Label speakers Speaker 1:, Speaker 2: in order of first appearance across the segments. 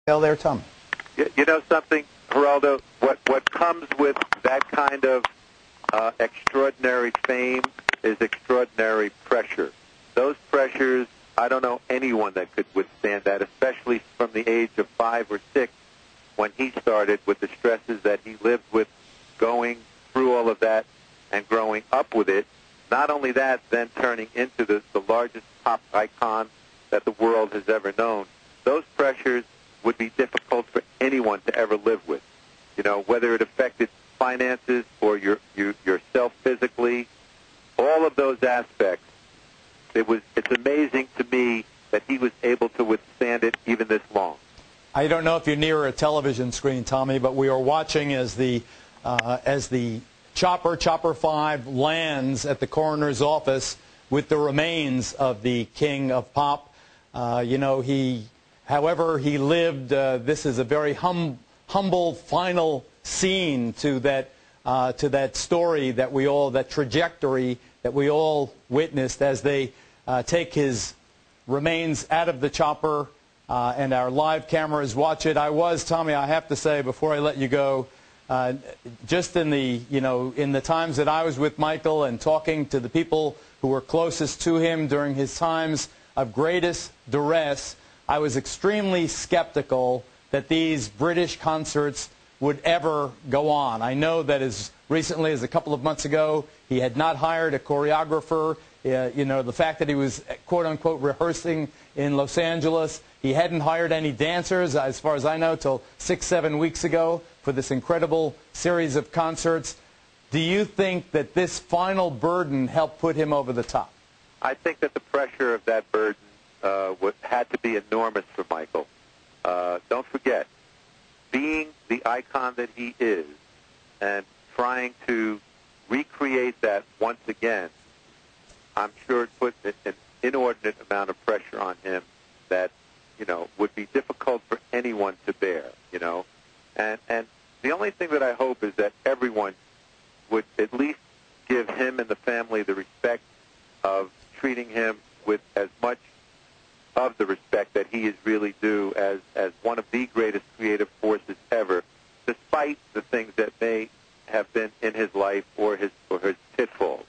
Speaker 1: there, Tom?
Speaker 2: You know something, Geraldo? What comes with that kind of extraordinary fame is extraordinary pressure. Those pressures, I don't know anyone that could withstand that, especially from the age of 5 or 6 when he started, with the stresses that he lived with, going through all of that and growing up with it. Not only that, then turning into the largest pop icon that the world has ever known. Those pressures would be difficult for anyone to ever live with. You know, whether it affected finances or yourself physically, all of those aspects. It's amazing to me that he was able to withstand it even this long.
Speaker 1: I don't know if you're near a television screen, Tommy, but we are watching as the Chopper 5 lands at the coroner's office with the remains of the King of Pop. You know, however he lived, this is a very humble final scene to that story that trajectory that we all witnessed as they take his remains out of the chopper, and our live cameras watch it. Tommy, I have to say before I let you go, just in the times that I was with Michael and talking to the people who were closest to him during his times of greatest duress, I was extremely skeptical that these British concerts would ever go on. I know that as recently as a couple of months ago, he had not hired a choreographer. You know, the fact that he was, quote-unquote, rehearsing in Los Angeles. He hadn't hired any dancers, as far as I know, till 6-7 weeks ago for this incredible series of concerts. Do you think that this final burden helped put him over the top?
Speaker 2: I think that the pressure of that burden had to be enormous for Michael. Don't forget, being the icon that he is and trying to recreate that once again, I'm sure it put an inordinate amount of pressure on him that, you know, would be difficult for anyone to bear, you know. And the only thing that I hope is that everyone would at least give him and the family the respect of treating him with as much of the respect that he is really due as one of the greatest creative forces ever, despite the things that may have been in his life or his pitfalls.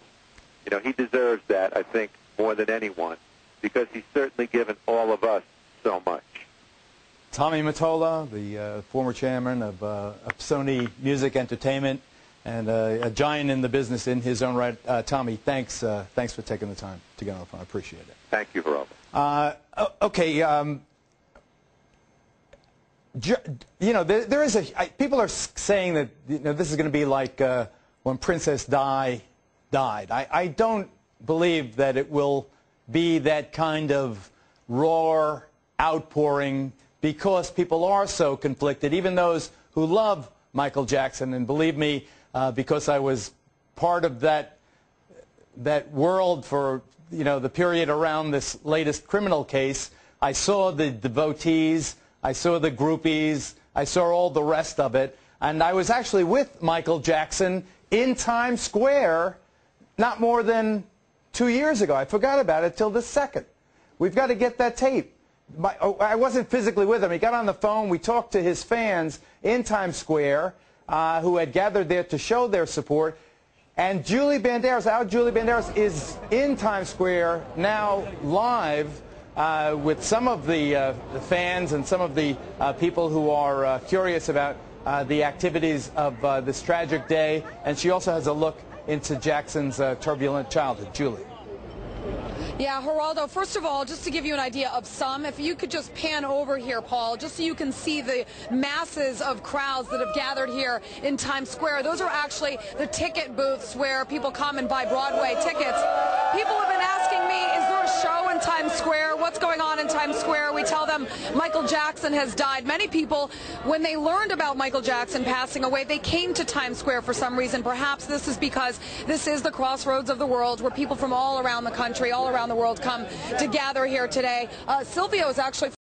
Speaker 2: You know, he deserves that, I think, more than anyone, because he's certainly given all of us so much.
Speaker 1: Tommy Mottola, the former chairman of Sony Music Entertainment, and a giant in the business in his own right. Tommy, thanks for taking the time to get on the phone. I appreciate it.
Speaker 2: Thank you, Geraldo.
Speaker 1: Okay. You know, there is people are saying that, you know, this is going to be like when Princess Di died. I don't believe that it will be that kind of raw outpouring, because people are so conflicted, even those who love Michael Jackson. And believe me, because I was part of that world for, you know, the period around this latest criminal case, I saw the devotees, I saw the groupies, I saw all the rest of it. And I was actually with Michael Jackson in Times Square not more than 2 years ago. I forgot about it till this second. We've got to get that tape. I wasn't physically with him. He got on the phone. We talked to his fans in Times Square who had gathered there to show their support. And Julie Banderas, our Julie Banderas, is in Times Square now live with some of the fans and some of the people who are curious about the activities of this tragic day. And she also has a look into Jackson's turbulent childhood. Julie.
Speaker 3: Yeah, Geraldo, first of all, just to give you an idea of some, if you could just pan over here, Paul, just so you can see the masses of crowds that have gathered here in Times Square. Those are actually the ticket booths where people come and buy Broadway tickets. People have been asking me, is there a show in Times Square? What's going on in Times Square? We tell them Michael Jackson has died. Many people, when they learned about Michael Jackson passing away, they came to Times Square for some reason. Perhaps this is because this is the crossroads of the world where people from all around the country, all around the world come to gather here today. Silvio is actually